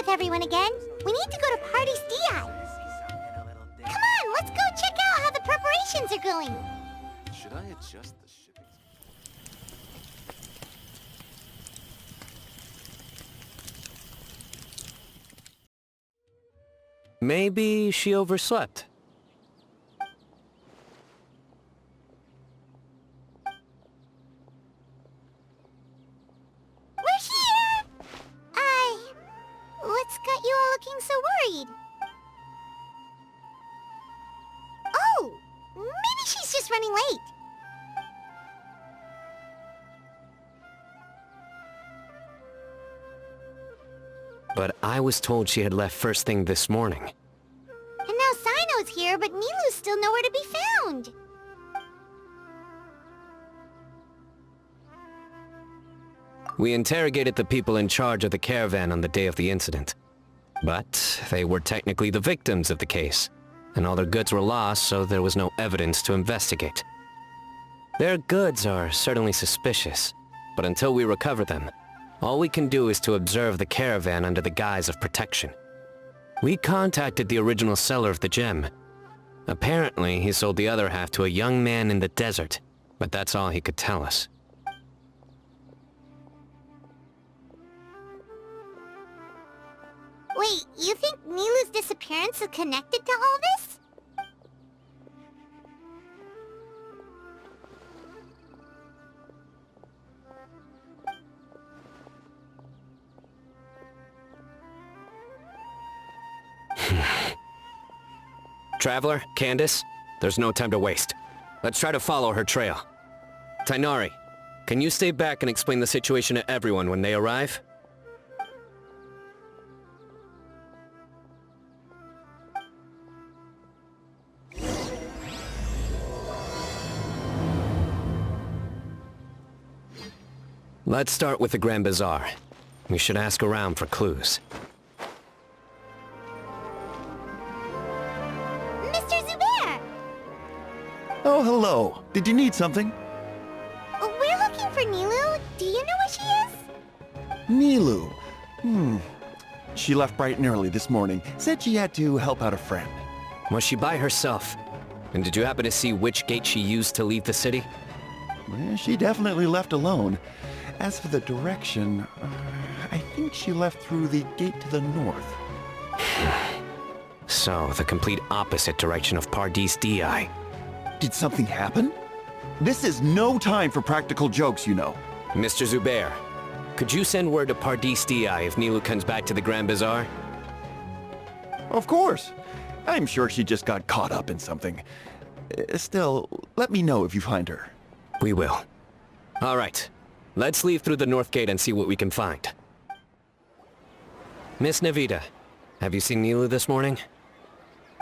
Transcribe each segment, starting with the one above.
everyone again. We need to go to Party's DI. Come on, let's go check out how the preparations are going. Should I adjust the shipping? Maybe she overslept. We're here! What's got you all looking so worried? Oh, maybe she's just running late. But I was told she had left first thing this morning. And now Sino's here, but Nilu's still nowhere to be found. We interrogated the people in charge of the caravan on the day of the incident. But they were technically the victims of the case, and all their goods were lost, so there was no evidence to investigate. Their goods are certainly suspicious, but until we recover them, all we can do is to observe the caravan under the guise of protection. We contacted the original seller of the gem. Apparently, he sold the other half to a young man in the desert, but that's all he could tell us. Wait, you think Nilu's disappearance is connected to all this? Traveler, Candace, there's no time to waste. Let's try to follow her trail. Tainari, can you stay back and explain the situation to everyone when they arrive? Let's start with the Grand Bazaar. We should ask around for clues. Mr. Zubair! Oh, hello. Did you need something? We're looking for Nilu. Do you know where she is? Nilu. She left bright and early this morning. Said she had to help out a friend. Was she by herself? And did you happen to see which gate she used to leave the city? Well, she definitely left alone. As for the direction, I think she left through the gate to the north. So, the complete opposite direction of Pardis Di. Did something happen? This is no time for practical jokes, you know. Mr. Zubair, could you send word to Pardis Di if Nilu comes back to the Grand Bazaar? Of course. I'm sure she just got caught up in something. Still, let me know if you find her. We will. All right. Let's leave through the north gate and see what we can find. Miss Navita, have you seen Nilu this morning?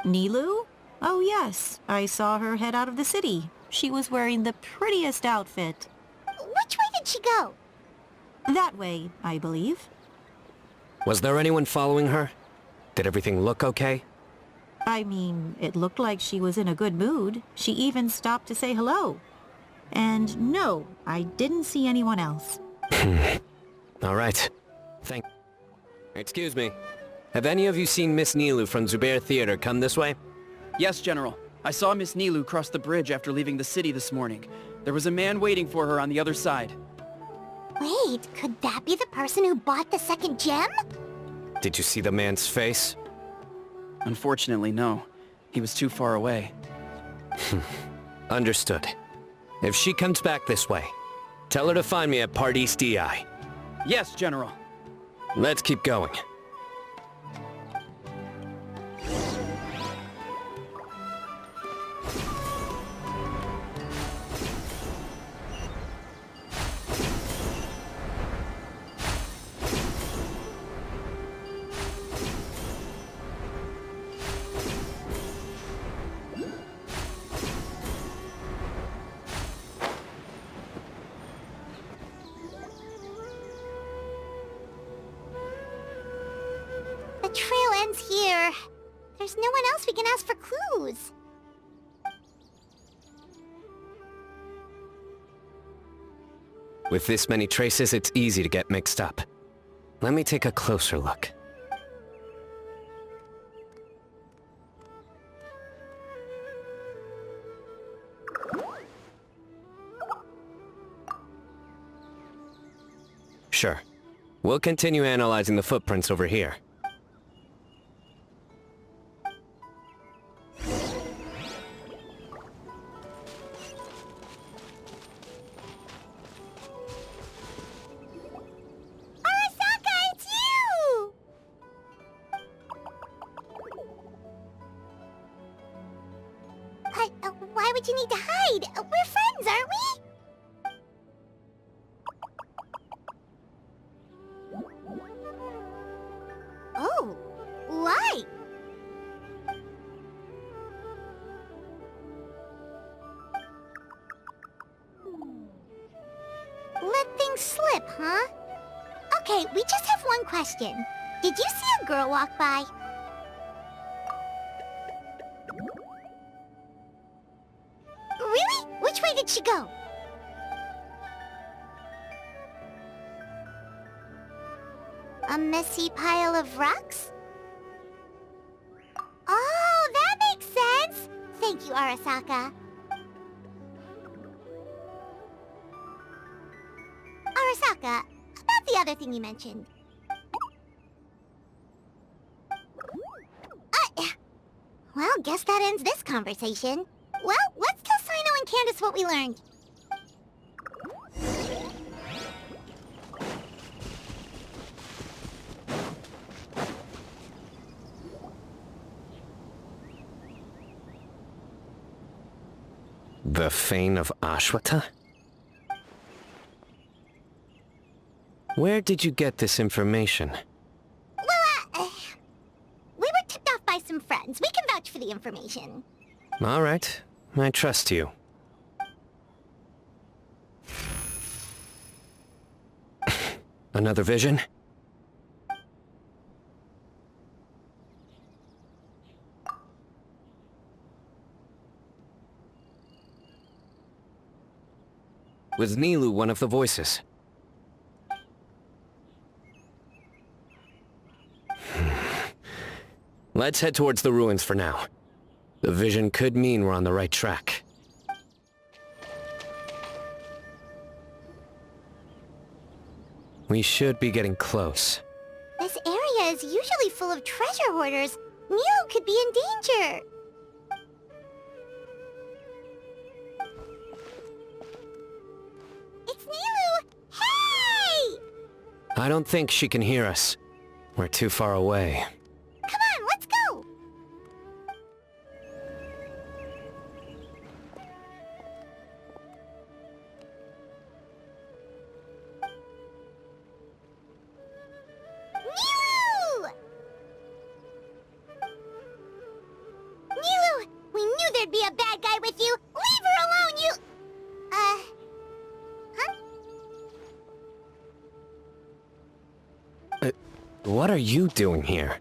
Nilu? Oh yes, I saw her head out of the city. She was wearing the prettiest outfit. Which way did she go? That way, I believe. Was there anyone following her? Did everything look okay? I mean, it looked like she was in a good mood. She even stopped to say hello. And no, I didn't see anyone else. All right. Excuse me. Have any of you seen Miss Nilu from Zubair Theater come this way? Yes, General. I saw Miss Nilu cross the bridge after leaving the city this morning. There was a man waiting for her on the other side. Wait, could that be the person who bought the second gem? Did you see the man's face? Unfortunately, no. He was too far away. Understood. If she comes back this way, tell her to find me at Pardis Di. Yes, General. Let's keep going. The trail ends here. There's no one else we can ask for clues. With this many traces, it's easy to get mixed up. Let me take a closer look. Sure. We'll continue analyzing the footprints over here. Arasaka, it's you! Why would you need to hide? We're friends, aren't we? Oh, why? Let things slip, huh? Okay, we just have one question. Did you see a girl walk by? Really? Which way did she go? A messy pile of rocks? Oh, that makes sense! Thank you, Arasaka. Arasaka, about the other thing you mentioned. Well, guess that ends this conversation. Well, let's tell Sino and Candace what we learned. The Fane of Ashwata? Where did you get this information? Well, we were tipped off by some friends. We can vouch for the information. All right. I trust you. Another vision? Was Nilu one of the voices? Let's head towards the ruins for now. The vision could mean we're on the right track. We should be getting close. This area is usually full of treasure hoarders. Nilu could be in danger. It's Nilu! Hey! I don't think she can hear us. We're too far away. Come on, let's go! Nilu! Nilu! We knew there'd be a bad guy with you! Leave her alone, you... Huh? What are you doing here?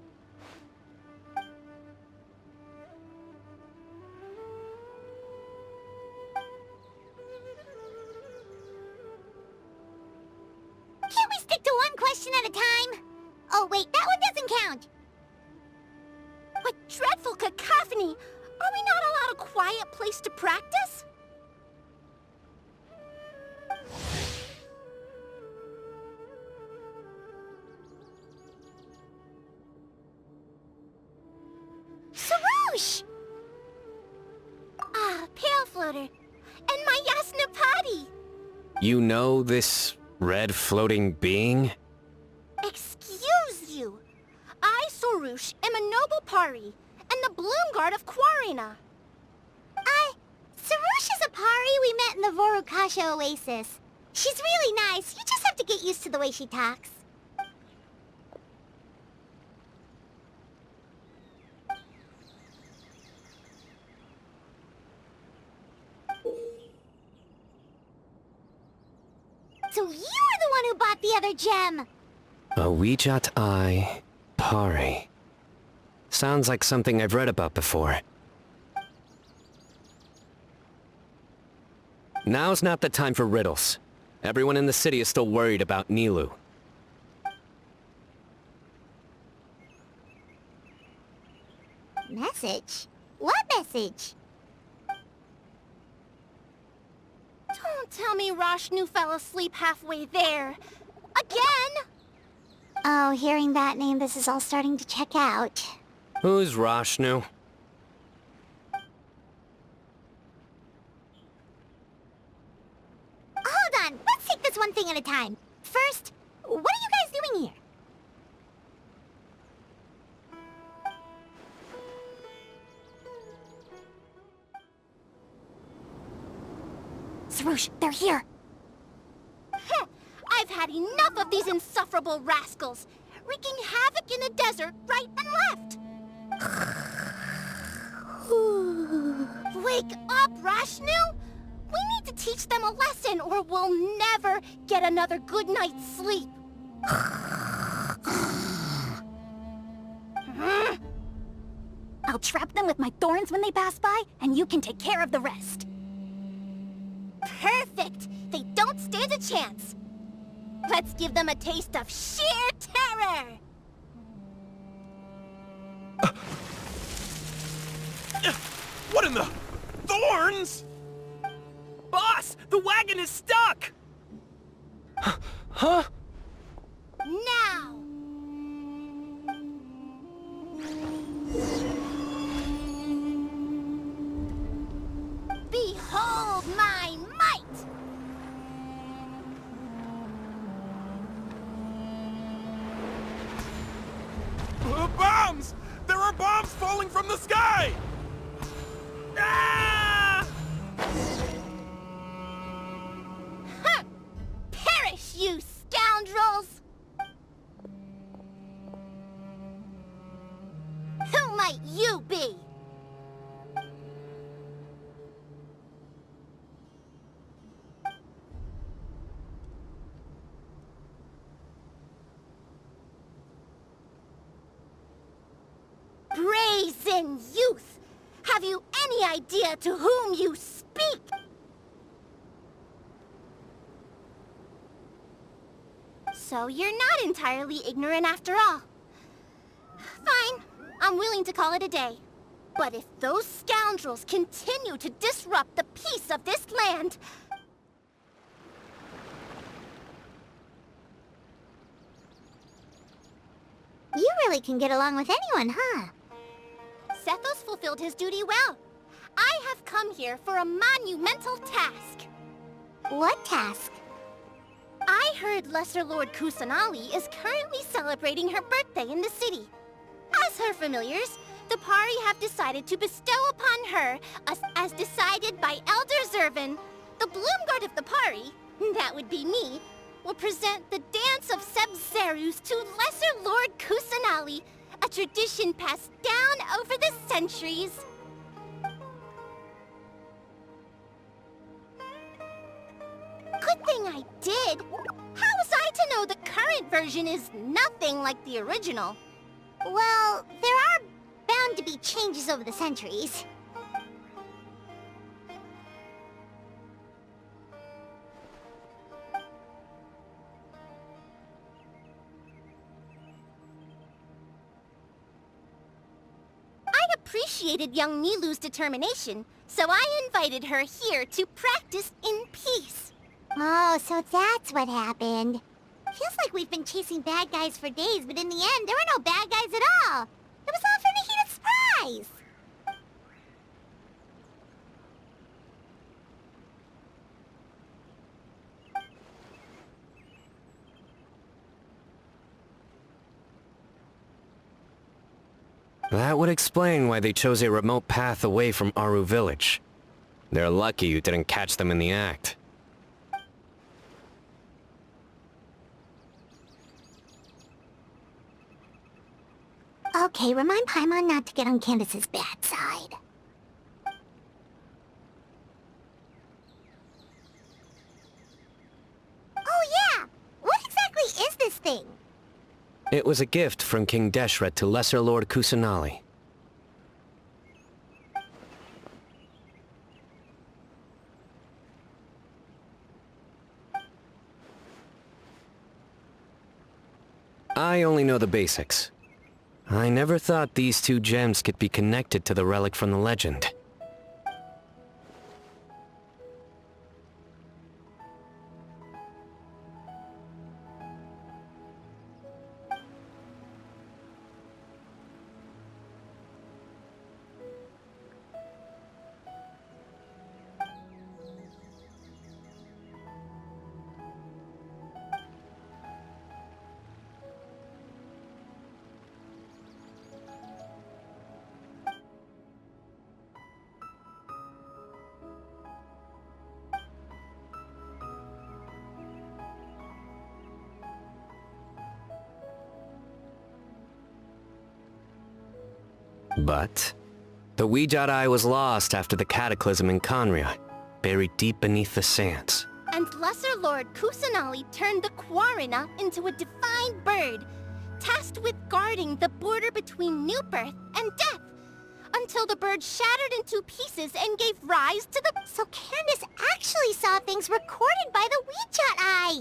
Can't we stick to one question at a time? Oh wait, that one doesn't count. What dreadful cacophony! Are we not allowed a quiet place to practice? Sarouche! Ah, Pale Floater. And my Yasnapati! You know this red floating being? Excuse you! I, Sarouche, am a noble Pari, and the Bloom Guard of Quarina. Sarouche is a Pari we met in the Vorukasha Oasis. She's really nice, you just have to get used to the way she talks. So you were the one who bought the other gem! A Wijat Eye Pari. Sounds like something I've read about before. Now's not the time for riddles. Everyone in the city is still worried about Nilu. Message? What message? Don't tell me Rashnu fell asleep halfway there. Again? Oh, hearing that name, this is all starting to check out. Who's Rashnu? Hold on, let's take this one thing at a time. First, what are you guys doing here? Sarush, they're here. I've had enough of these insufferable rascals, wreaking havoc in the desert right and left. Wake up, Rashnu! We need to teach them a lesson or we'll never get another good night's sleep. I'll trap them with my thorns when they pass by, and you can take care of the rest. Perfect! They don't stand a chance. Let's give them a taste of sheer terror! What in the... Thorns? Boss, the wagon is stuck! Huh? Now! Behold my might! Bombs! There are bombs falling from the sky! Ah! Huh! Perish, you scoundrels! Who might you be? Brazen youth! Have you any idea to whom you speak? So you're not entirely ignorant after all. Fine, I'm willing to call it a day. But if those scoundrels continue to disrupt the peace of this land... You really can get along with anyone, huh? Sethos fulfilled his duty well. I have come here for a monumental task. What task? I heard Lesser Lord Kusanali is currently celebrating her birthday in the city. As her familiars, the Pari have decided to bestow upon her, as decided by Elder Zervin, the Bloomguard of the Pari, that would be me, will present the Dance of Sebzerus to Lesser Lord Kusanali, a tradition passed down over the centuries. Good thing I did. How was I to know the current version is nothing like the original? Well, there are bound to be changes over the centuries. I appreciated young Nilu's determination, so I invited her here to practice in peace. Oh, so that's what happened. Feels like we've been chasing bad guys for days, but in the end, there were no bad guys at all. It was all for the heat of surprise. That would explain why they chose a remote path away from Aru village. They're lucky you didn't catch them in the act. Okay, remind Paimon not to get on Candace's bad side. Oh yeah! What exactly is this thing? It was a gift from King Deshret to Lesser Lord Kusanali. I only know the basics. I never thought these two gems could be connected to the relic from the legend. But the Ouija eye was lost after the cataclysm in Conria, buried deep beneath the sands. And Lesser Lord Kusanali turned the Quarina into a divine bird, tasked with guarding the border between new birth and death, until the bird shattered into pieces and gave rise to the... So Candace actually saw things recorded by the Ouija eye!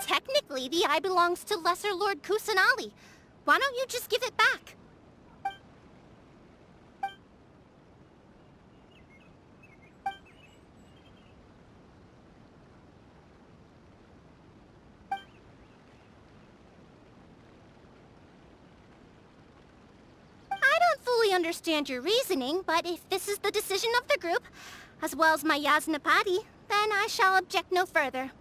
Technically, the eye belongs to Lesser Lord Kusanali. Why don't you just give it back? I don't fully understand your reasoning, but if this is the decision of the group, as well as my Yasnapati, then I shall object no further.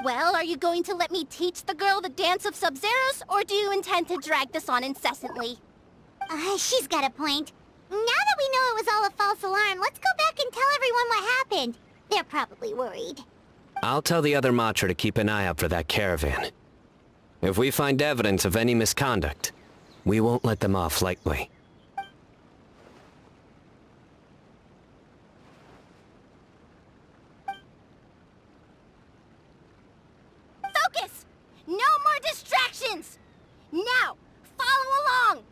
Well, are you going to let me teach the girl the dance of Sub-Zeros, or do you intend to drag this on incessantly? She's got a point. Now that we know it was all a false alarm, let's go back and tell everyone what happened. They're probably worried. I'll tell the other Matra to keep an eye out for that caravan. If we find evidence of any misconduct, we won't let them off lightly. Focus! No more distractions! Now, follow along!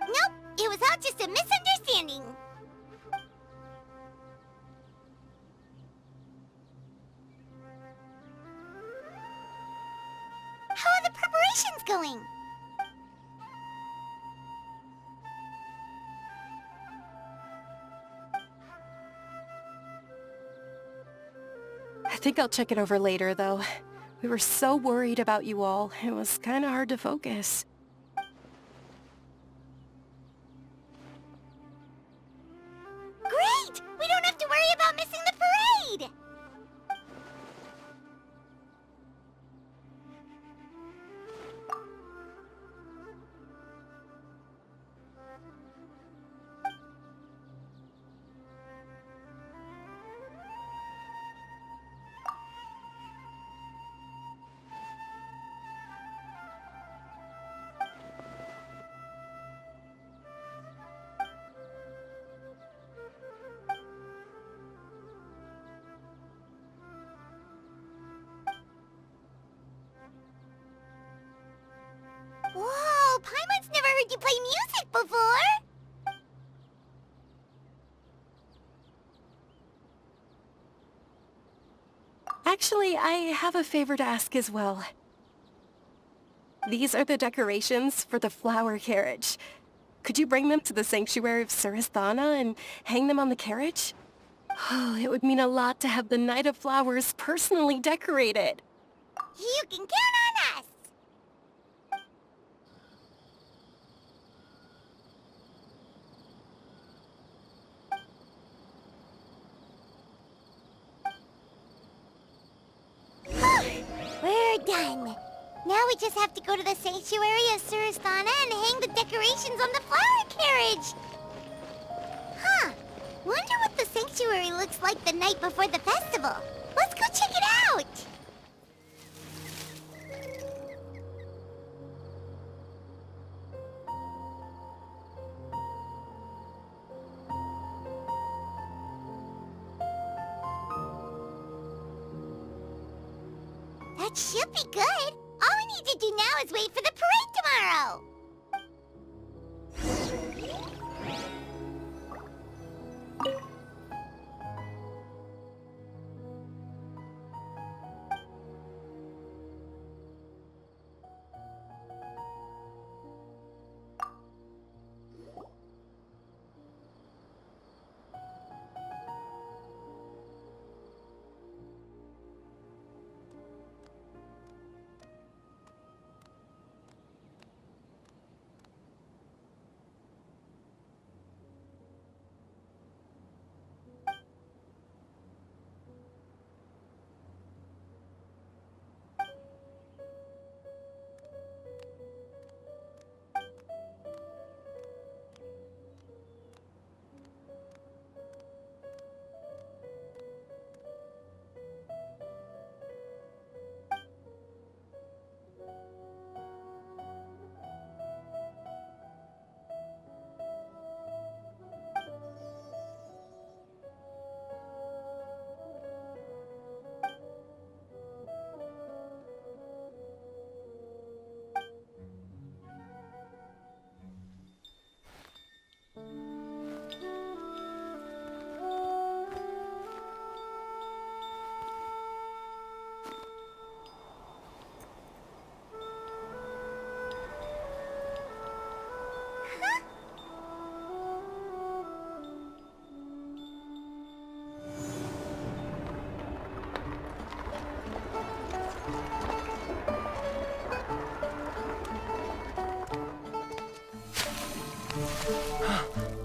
Nope, it was all just a misunderstanding. How are the preparations going? I think I'll check it over later, though. We were so worried about you all. It was kinda hard to focus. Great! We don't have to worry about missing the parade! Whoa! Paimon's never heard you play music before! Actually, I have a favor to ask as well. These are the decorations for the flower carriage. Could you bring them to the sanctuary of Surasthana and hang them on the carriage? Oh, it would mean a lot to have the Night of Flowers personally decorated. You can count on us! We're done. Now we just have to go to the sanctuary of Surasthana and hang the decorations on the flower carriage. Huh. Wonder what the sanctuary looks like the night before the festival. Let's go check it out. That should be good. All we need to do now is wait for the parade tomorrow.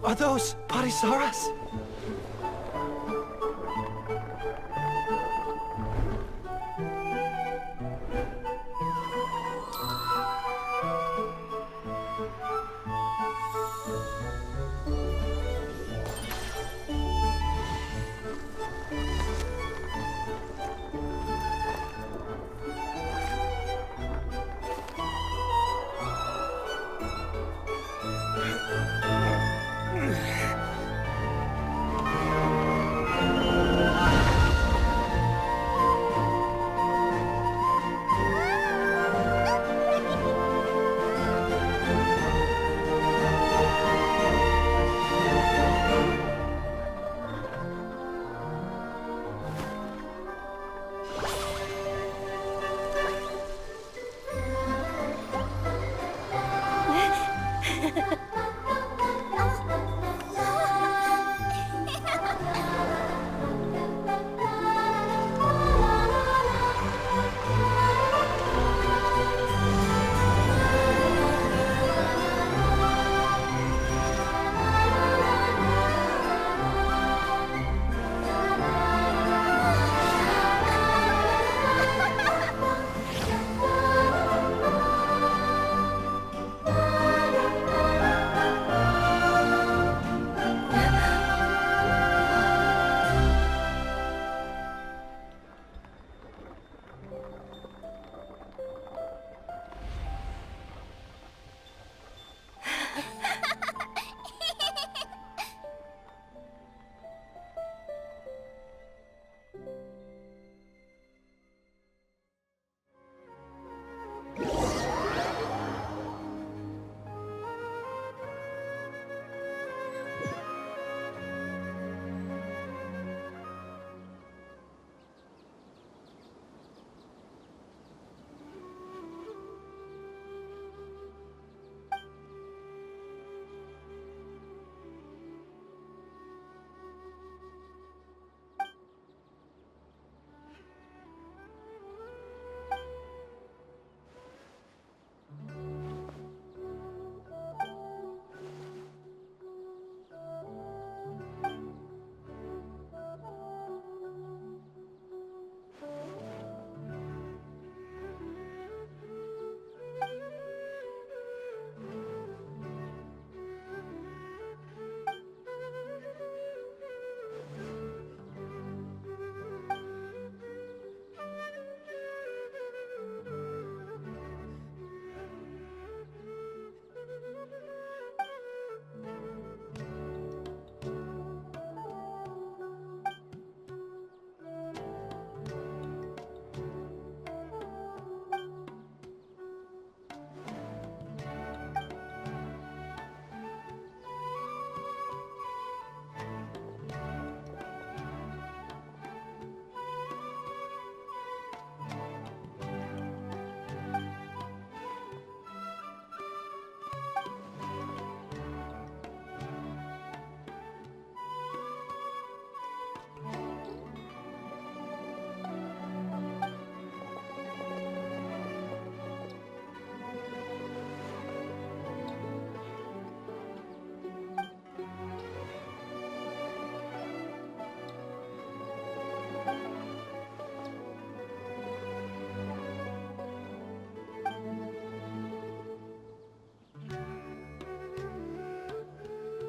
Are those Parisaras?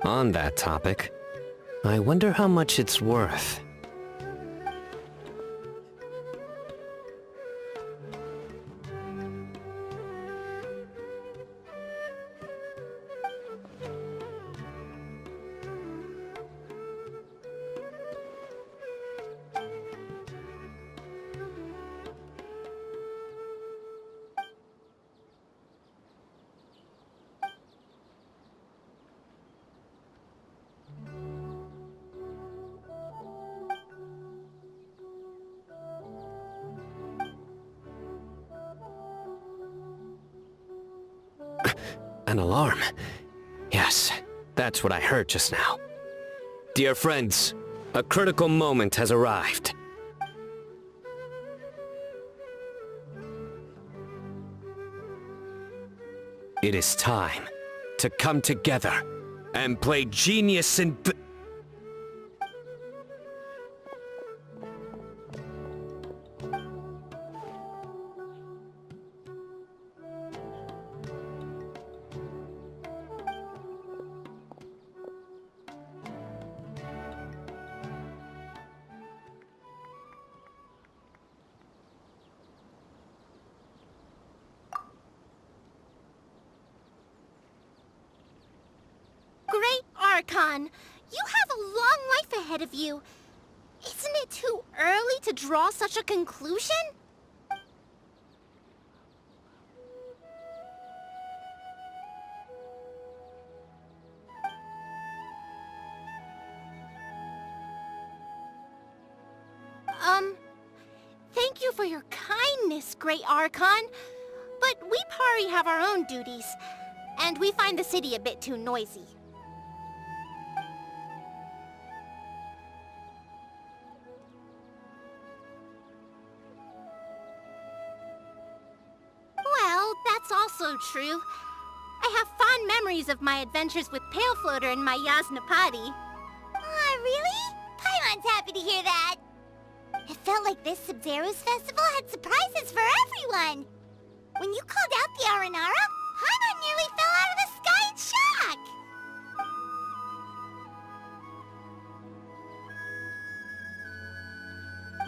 On that topic, I wonder how much it's worth. An alarm. Yes, that's what I heard just now. Dear friends, a critical moment has arrived. It is time to come together and play genius and... Great Archon, you have a long life ahead of you. Isn't it too early to draw such a conclusion? Thank you for your kindness, Great Archon. But we Pari have our own duties, and we find the city a bit too noisy. Well, that's also true. I have fond memories of my adventures with Pale Floater and my Yasnapati. Really? Paimon's happy to hear that. It felt like this Sub-Zero's festival had surprises for everyone. When you called out the Aranara, Paimon nearly fell out of the sky in shock.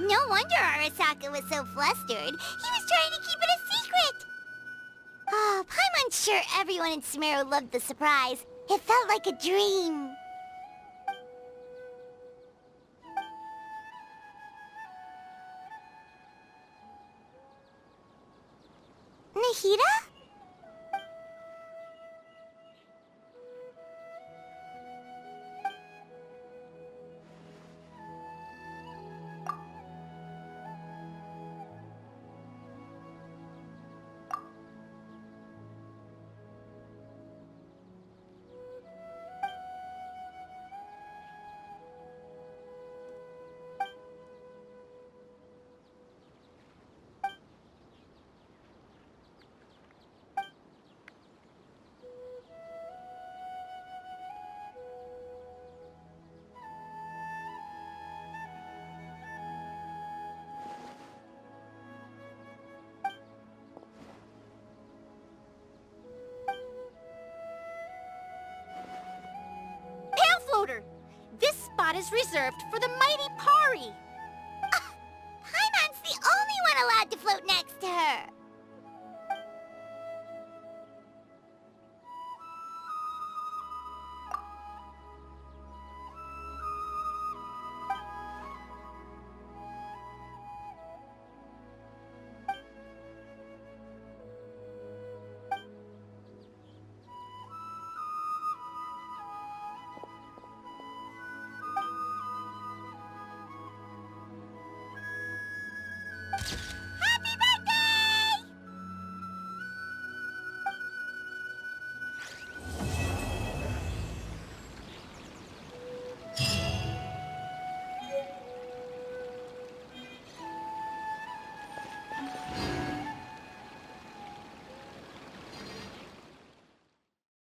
No wonder Arasaka was so flustered. He was trying to keep it a secret. Oh, Paimon's sure everyone in Sumeru loved the surprise. It felt like a dream. Nahida? This spot is reserved for the mighty Pari.